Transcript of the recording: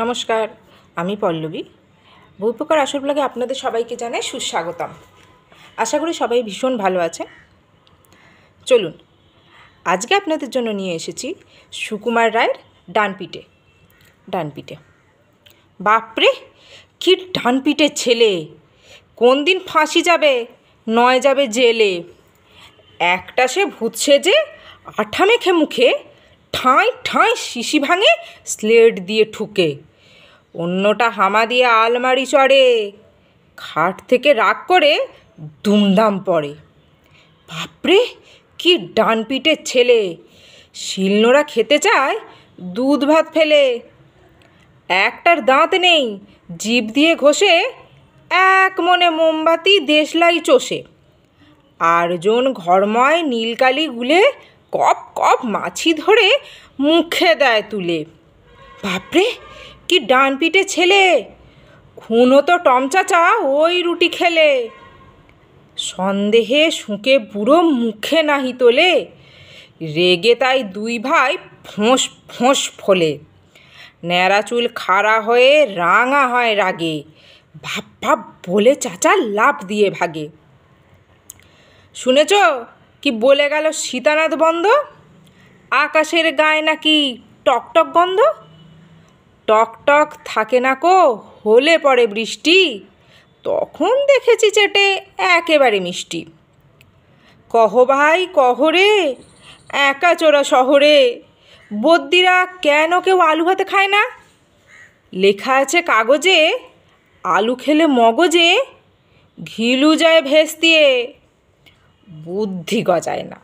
নমস্কার, আমি পল্লবী। বইপোকার আসর ব্লগে আপনাদের সবাইকে জানাই সুস্বাগতম। আশা করি সবাই ভীষণ ভালো আছে। চলুন, আজকে আপনাদের জন্য নিয়ে এসেছি সুকুমার রায়ের ডানপিটে। বাপরে, কি ডানপিটে ছেলে! কোন দিন ফাঁসি যাবে, নয় যাবে জেলে। একটা সে ভূত সেজে আঠা মেখে মুখে ঠাঁই ঠাঁই শিশি ভাঙে স্লেট দিয়ে ঠুকে। অন্যটা হামা দিয়ে আলমারি চড়ে, খাট থেকে রাগ করে দুমদাম পড়ে। বাপরে, কি ডানপিটের ছেলে! শিলনোড়া খেতে চায় দুধ ভাত ফেলে। একটার দাঁত নেই, জিভ দিয়ে ঘষে এক মনে মোমবাতি দেশলাই চষে। আরজন ঘরময় নীলকালি গুলে কপ কপ মাছি ধরে মুখে দেয় তুলে। বাপরে, কি ডানপিটে ছেলে! খুনো তো টমচাচা ওই রুটি খেলে। সন্দেহে শুঁকে বুড়ো মুখে নাহি তোলে, রেগে তাই দুই ভাই ফোঁস ফোঁস ফোলে। ন্যাড়া চুল খাড়া হয়ে রাঙা হয় রাগে, ভাপ ভাপ বলে চাচা লাফ দিয়ে ভাগে। শুনেছ কি বলে গেল সীতানাথ বন্দ? আকাশের গায়ে নাকি টকটক গন্ধ। টকটক থাকে না কো, হলে পড়ে বৃষ্টি, তখন দেখেছি চেটে একেবারে মিষ্টি। কহ ভাই কহ রে, একা চোরা শহরে বদ্যিরা কেন কেউ আলু ভাতে খায় না? লেখা আছে কাগজে, আলু খেলে মগজে ঘিলু যায় ভেস্তিয়ে, বুদ্ধি গজায় না।